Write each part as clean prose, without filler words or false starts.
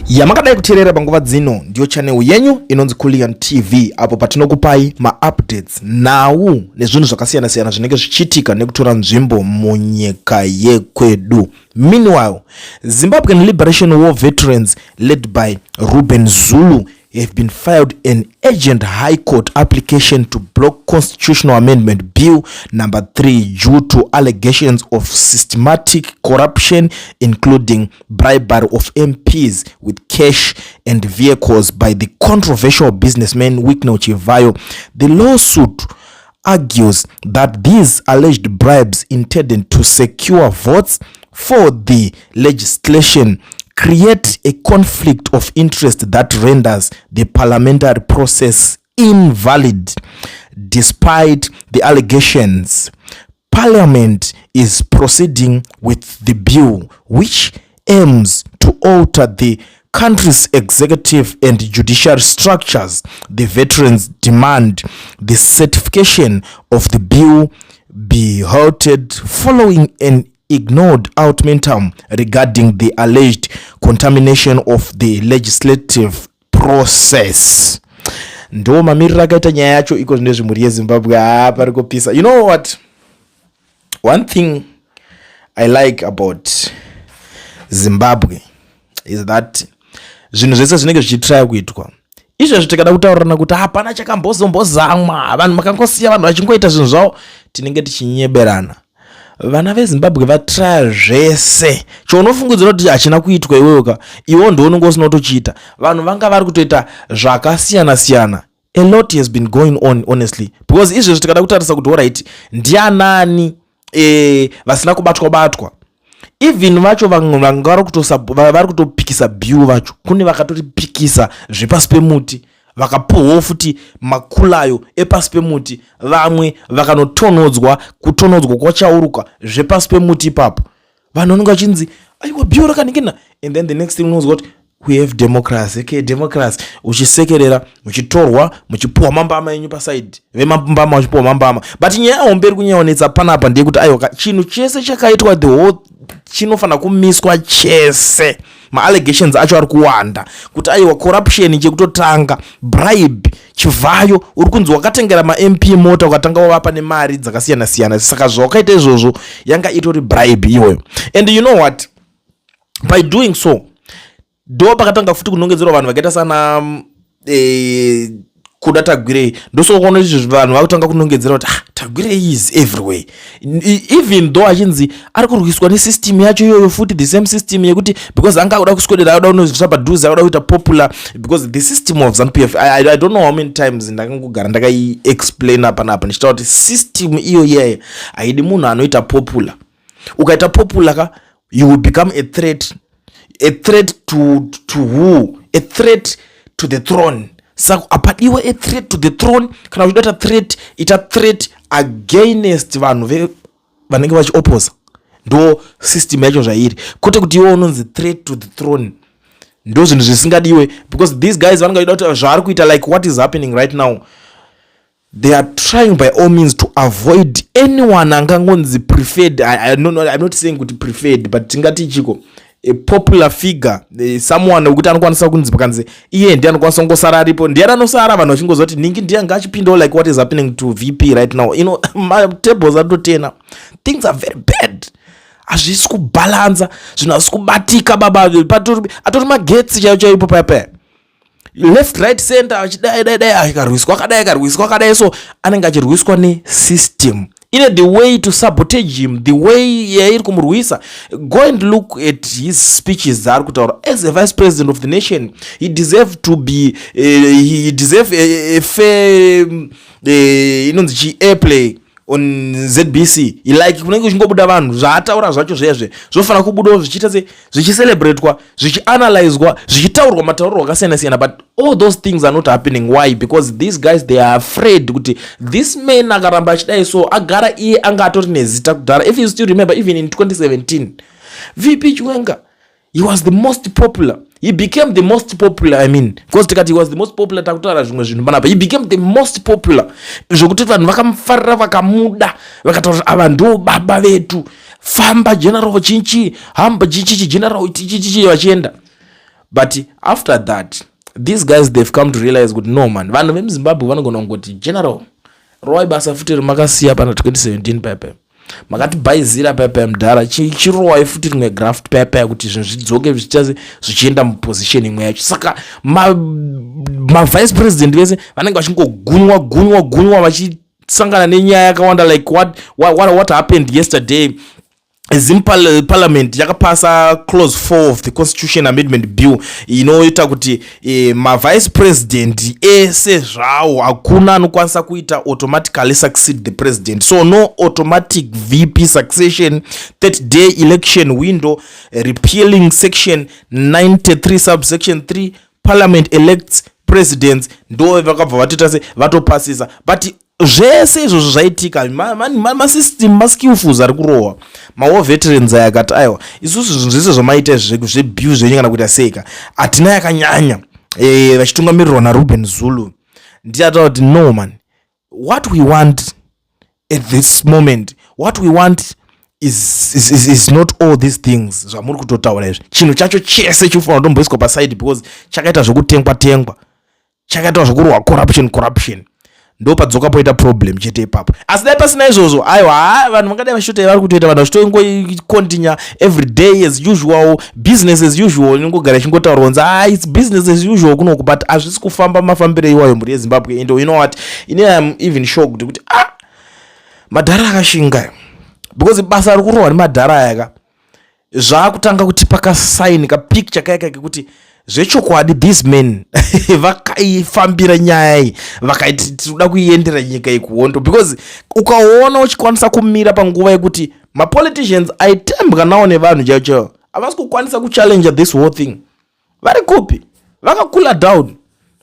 Yamakadai kuterera panguva dzino ndiyo channel yenyu inonzi Kulian TV apo patinokupai ma-updates nawu nezvinhu zvakasiyana-siyana zvinenge zvichiitika nekutora nzvimbo munyika yekwedu. Meanwhile, Zimbabwean Liberation War veterans led by Ruben Zulu have been filed an urgent High Court application to block Constitutional Amendment Bill number 3 due to allegations of systematic corruption, including bribery of MPs with cash and vehicles by the controversial businessman Wycliffe Chivayo. The lawsuit argues that these alleged bribes intended to secure votes for the legislation create a conflict of interest that renders the parliamentary process invalid. Despite the allegations, Parliament is proceeding with the bill, which aims to alter the country's executive and judicial structures. The veterans demand the certification of the bill be halted following an ignored ultimatum regarding the alleged contamination of the legislative process. Ndo mamirira akaita nyaya yacho iko zvine zvimuri yeZimbabwe pari kupisa. You know what? One thing I like about Zimbabwe is that zvinhu zvese zvinenge zvichitry kuitwa. Izvezvi tikada kutaurirana kuti hapana chakambozombozamwa, vanhu makangosiya vanhu vachingoita zvinhu zvavo, tinenge tichinyeberana. Vana veZimbabwe vatry zvese chaunofungidzira kuti hachina kuitwa iwewe iwo ndiwo unenge usina kutochiita. Vanhu vanga vari kutoita zvakasiyana-siyana. A lot has been going on, honestly, because izvezvi tikada kutarisa kuti alright ndianani vasina kubatwa. Even vacho vanga vari kutopikisa bill vacho kune vakatoripikisa zvepasi pemuti vakapohwo futi makulayo epasi pemuti, vamwe vakanotonodzwa kwachauruka zvepasi pemuti ipapo. Vanhu vanenge vachinzi aiwa bill rakaningina, and then the next thing knows what we have democracy. Okay, democracy uchisekerera muchitorwa muchipuwa mambama yenyu pasaidi vemambama vachipuwa mambama. But nyaya homberi kunyaonetsa panapa ndeyekuti aiwa chinhu chese chakaitwa the whole chinofana kumiswa chese. Ma-allegations acho ari kuwanda kuti aiwa corruption chekutotanga, bribe, Chivayo uri kunzi wakatengera ma-MP mota ukatanga wavapa nemari dzakasiyana-siyana. Saka zvawakaita izvozvo yanga itori bribe iyoyo. And you know what, by doing so ndo pakatanga futi kunongedzerwa vanhu vakaita sana kuda Tagwirei. Ndosokuona izvi vanhu vakutanga kunongedzera kuti Tagwirei is everywhere, even though achinzi ari kurwiswa nesystem yacho iyoyo futi, the same system yekuti because anga kuda kuswedera akuda kunozvisa padhuze akuda kuita popular, because the system of ZANU-PF I don't know how many times ndakangogara ndakai-explain apa napa ndichitaura kuti system iyo yeye haidi munhu anoita popular. Ukaita popular you will become a threat to who? A threat to the throne. Saka apadiwa a threat to the throne kana uchida threat ita threat against vanhu vanenge vachioposa. Ndo system yacho zvairi kwete kuti iwe unonzi threat to the throne. Ndo zvinhu zvisingadiwe, because these guys vanenge vachida kuti zvaari kuita like what is happening right now, they are trying by all means to avoid anyone angangonzi preferred. I'm not saying kuti preferred, but tingati chiko a popular figure, someone wekuti anokwanisa kunzi pakanzi iye ndiye anokwanisa kungosara aripo, ndiye anosara vanhu vachingozoti ningi ndiye angachipindawo like what is happening to VP right now. You know, my tables are totena, things are very bad. Hazvisi kubalanza, zvinhu hazvisi kubatika baba, atori magetsi chaipo paya left right center achidai akarwiswa akadai, so anenge achirwiswa nesystem in the way to sabotage him, the way yairi kumurwisa. Go and look at his speeches that kutaura as a vice president of the nation. He deserve to be he deserve a fair inonzi airplay on ZBC. Like kunenge uchingobuda vanhu zvaataura zvacho zvezve zvofana kubudawo zvichiita zvichiselebratewa, zvichianalyzwa, zvichitaurwa matauriro akasiyana-siyana. But all those things are not happening. Why? Because these guys, they are afraid kuti this man akaramba achidai so agara iye anga atori nezita kudhara. If you still remember, even in 2017 VP Chiwenga, he was the most popular. He became the most popular, I mean, because he was the most popular takutaura zvimwe zvinhu panapa. He became the most popular zvokuti vanhu vakamufarira vakamuda vakataura ava ndo baba vetu, famba general chinchi, hamba chichi general chichi vachienda. but after that these guys they've come to realize good no man vanhu vemuzimbabwe vanogona kungoti general rowai basa futi rimakasiya pana 2017 pepe makatibhaizira pepe mudhara chirowai futi rimwe graft pepe kuti zvinhu zvidzoke zvichienda muposition imwe yacho. Saka ma vice president vese vanenge vachingogunwa vachisangana nenyaya yakawanda like what happened yesterday. Parliament yakapasa clause 4 of the constitution amendment bill inoita kuti ma-vice president ese zvawo hakuna anokwanisa kuita automatically succeed the president, so no automatic VP succession, 30-day election window, repealing section 93 subsection 3, parliament elects presidents, ndo vakabva vatita se vatopasisa. But zvese izvozvo zvaitika masystem maskillfuls ari kurohwa mawo veterans ayakati aiwa isusu zvinhu zvese zvamaita zvebill zvenyu kana kuita seka hatina yakanyanya vachitungamirirwa naRuben Zulu. Ndiyataura kuti no man, what we want at this moment, what we want is not all these things zvamuri kutotaura izvi. Chinhu chacho chese chinofanira kutomboiswa paside because chakaita zvokutengwa chakaita zvokurwa corruption ndo padzoka poita problem chete ipapo. Asi dai pasina izvozvo aiwa vanhu vangadai vachitoita vari kutoita vanhu vachitoingocontinue every day as usual, business as usual, ingogaraichingotaura kunzi it's business as usual kunoku, but hazvisi kufamba mafambiro iwayo mhuri yeZimbabwe. And you know what, I'm even shocked kuti madhara akashinga because basa ari kurova nemadhara ayaka zvakutanga kuti pakasaini kapicture kayaka kekuti zvechokwadi these men vakaifambira nyaya iyi vakaiti tinoda kuiendera nyika ikuhondo, because ukaona uchikwanisa kumira panguva yekuti mapoliticians aitembwa nawo nevanhu chaicho havasi kukwanisa kuchallenge this whole thing, vari kupi vakakula down.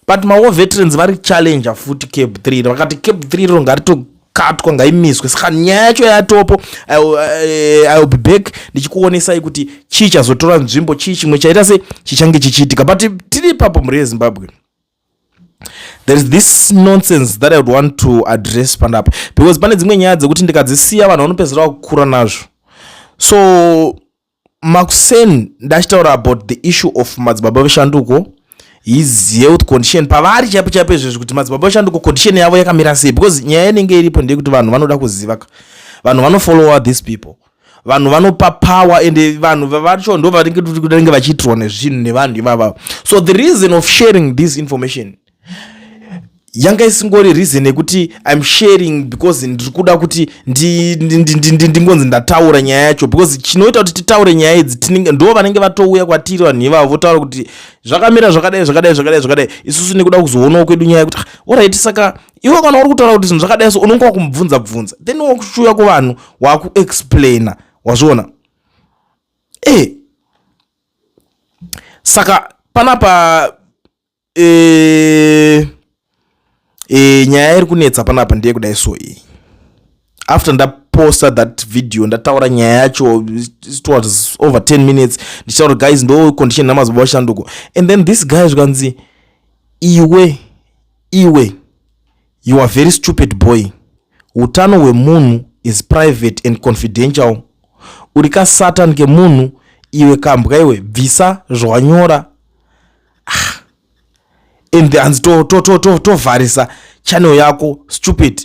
But mawo veterans vari challenge futi Cape 3 vakati Cape 3 ro ngaritokatwa ngaimiswe. Saka nyaya yacho yatopo. I will be back ndichikuonesai kuti chii chazotora nzvimbo, chii chimwe chaita se chichange chichiitika. But tiri papo mhuri yeZimbabwe, there is this nonsense that I would want to address panapa, because pane dzimwe nyaya dzekuti ndikadzisiya vanhu vanopedzera kukura nazvo. So Makusen ndachitaura about the issue of madzibaba veshanduko, his health condition pavari chaipo izvezvo kuti madzibaba veshanduko condition yavo yakamira sei, because nyaya inenge iripo ndeyekuti vanhu vanoda kuziva, vanhu vanofollowa these people, vanhu vanopa power, and vanhu vacho ndo vanenge vachiitirwa nezvinhu nevanhu ivava. So the reason of sharing this information yanga isingori reason yekuti I'm sharing because ndiri kuda kuti ndingonzi ndataura nyaya yacho, because chinoita kuti titaure nyaya idzi tinenge ndo vanenge vatouya kwatiri vanhu ivavo votaura kuti zvakamira zvakadai isusu nekuda kuzoonawo kwedu nyaya yekuti alright. Saka iwe kana uri kutaura kuti zvinhu zvakadai so unonga wakumubvunza then wakushuya kuvanhu wakuexplaina, wazviona. Saka panapa nyaya iri kunetsa panapa ndeye kudai so iyi. After ndaposta that video ndataura nyaya yacho, it was over 10 minutes, ndichitaura guys ndo condition namadzibaba veshanduko, and then this guy zvikanzi iwe you are very stupid boy, utano hwemunhu is private and confidential, uri kasatan kemunhu iwe kambwa iwe bvisa zvawanyora. And the hands tovharisa channel yako stupid.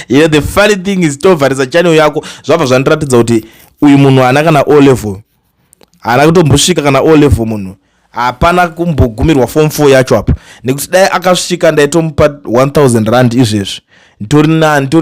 You know, the funny thing is tovharisa channel yako zvabva zvandiratidza kuti uyu munhu ana kana O level, ana kutombosvika kana O level munhu, hapana kumbogumirwa form 4 yacho apa, nekuti dai akasvika ndaitomupa 1000 rand izvezvi nditori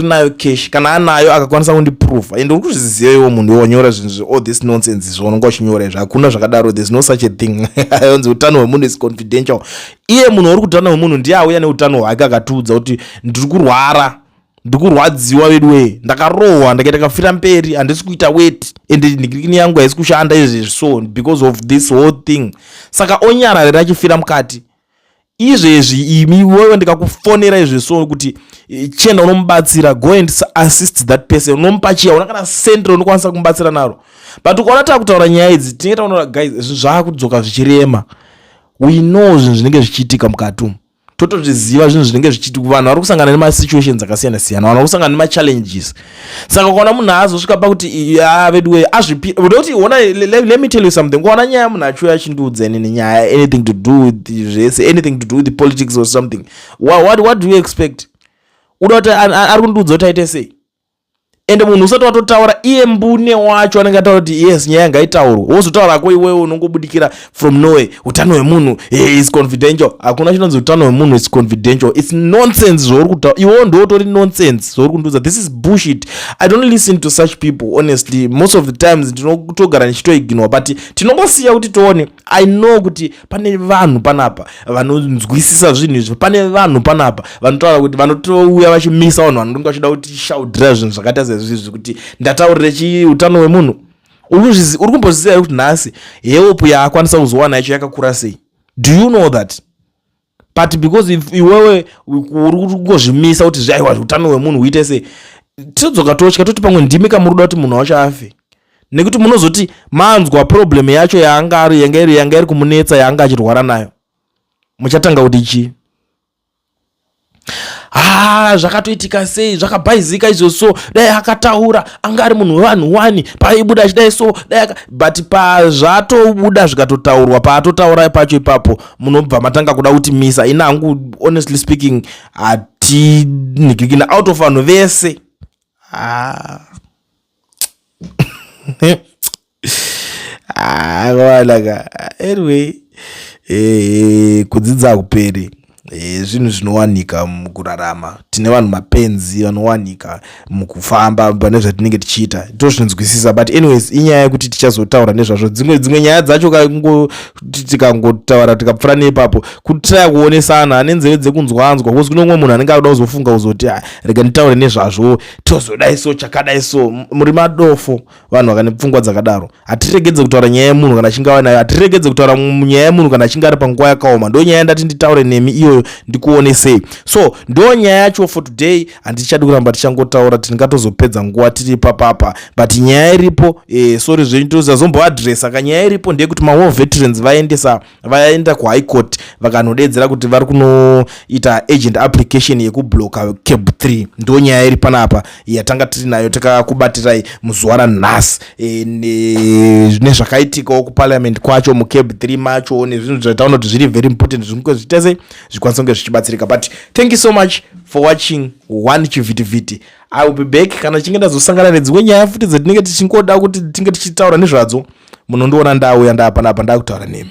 nayo cash, kana anayo akakwanisa kundiprova. And uri kuzviziva iwo munhu wanyora zvinhu all this nonsense zvaunonga uchinyora izvi, hakuna zvakadaro, there's no such a thing. Ayonzi utano hwemunhu is confidential. Iye munhu uri kutano hwemunhu ndiye auya neutano hwake akatiudza kuti ndiri kurwara, ndikurwadziwa wedwe, ndakarohwa ndakaita kafira mberi, handisi kuita weight, and ndigirikini yangu haisi kushanda izvezvi so because of this whole thing. Saka onyararira achifira mukati izvezvi, imi wewe ndikakufonera izvezvi so kuti chenda unomubatsira, go and assist that person, unomupa chiya, una kana sentro unokwanisa kumubatsira naro. But ukaona takutaura nyaya idzi tinenge taona guys zvakudzoka zvichirema, we know zvinhu zvinenge zvichiitika mukati umu, totozviziva zvinhu zvinenge zvichiitika. Vanhu vari kusangana nemasituations akasiyana siyana, vanhu vari kusangana nemachallenges. Saka ukaona munhu azosvika pakuti veduwe azvipira kuti ona, let me tell you something, ukaona nyaya yamunhu acho yachindiudza nenyaya anything to do with zvese, anything to do with the politics or something, what do you expect? Uda kuti ari kundiudza kuti aite sei? Ende munhu usati watotaura iye mbune wacho anenge ataura kuti yes nyaya ngaitaurwe, wozotaura ko iwewe unongobudikira from nowhere. Utano hwemunhu is confidential. Hakuna chinonzi utano hwemunhu is confidential. It's nonsense zvori kutaura iwe, ndotori nonsense zvori kundiudza. This is bullshit. I don't listen to such people honestly. Most of the times ndinotogara ndichitoignore, but tinongosiya kuti tione. I know kuti pane vanhu panapa vanonzwisisa zvinhu izvi, pane vanhu panapa vanotaura kuti vanotouya vachimisa vanhu vanenge vachida kuti shaudhira zvinhu zvakaita sezvizvi kuti ndataurire utano hwemunhu. Uri kumbozviziva kuti nhasi help yaakwanisa kuzowana yacho yakakura sei? Do you know that? But because if iwewe uri kungozvimisa kuti zvaiwa utano hwemunhu uite sei, tidzoka totya toti pamwe ndimi kamuruda kuti munhu wacho afe, nekuti munozoti manzwa problem yacho yanga iri kumunetsa yanga achirwara nayo, muchatanga kuti chi? Zvakatoitika sei, zvakabhaizika izvozvo, dai akataura anga ari munhu wevanhu wani, paibuda achidai so, but pazvatobuda zvikatotaurwa, paatotaura pacho ipapo munobva matanga kuda kuti misa. Ina hangu honestly speaking hatinigirikina out of vanhu vese. Anyway, kudzidza hakuperi. Zvinhu zvinowanika mukurarama, tine vanhu mapenzi vanowanika mukufamba pane zvatinenge tichiita, tozvinzwisisa. But anyways, inyaya yekuti tichazotaura nezvazvo dzimwe nyaya dzacho tikangotaura tikapfura neipapo kutira kuonesana nenzeve dzekunzwanzwa, kozi kune umwe munhu anenge akuda kuzofunga kuzoti rega nditaure nezvazvo tozodai so chakadai so. Muri madofo vanhu vakane pfungwa dzakadaro. Hatiregedze kutaura nyaya yemunhu kana achinge anayo, hatiregedze kutaura nyaya yemunhu kana achinge ari panguva yakaoma. Ndo nyaya ndati nditaure nemi iyo ndikuonesei. So ndo nyaya yacho for today. Handichadi kuramba tichangotaura, tingatozopedza nguva tiri papapa, but nyaya iripo. Sorry zvenyu tozazomboadresa kanyaya iripo ndeyekuti war veterans vaenda kuhigh court vakanodedzera kuti vari kunoita agent application yekubloka cable 3. ndo nyaya iri panapa yatanga tiri nayo takakubatirai muzuva ranhasi, nezvakaitikawo kuparliament kwacho mucable 3 macho nezvinhu zvataona kuti zviri very important zvitese zvikwanisa kunge zvichibatsirika. But thank you so much for watching one chivitiviti. I will be back kana chinge ndazosangana nedzimwe nyaya futi dzatinenge tichingoda kuti tinge tichitaura nezvadzo. Munondiona ndauya ndapanapa ndakutaura nemi.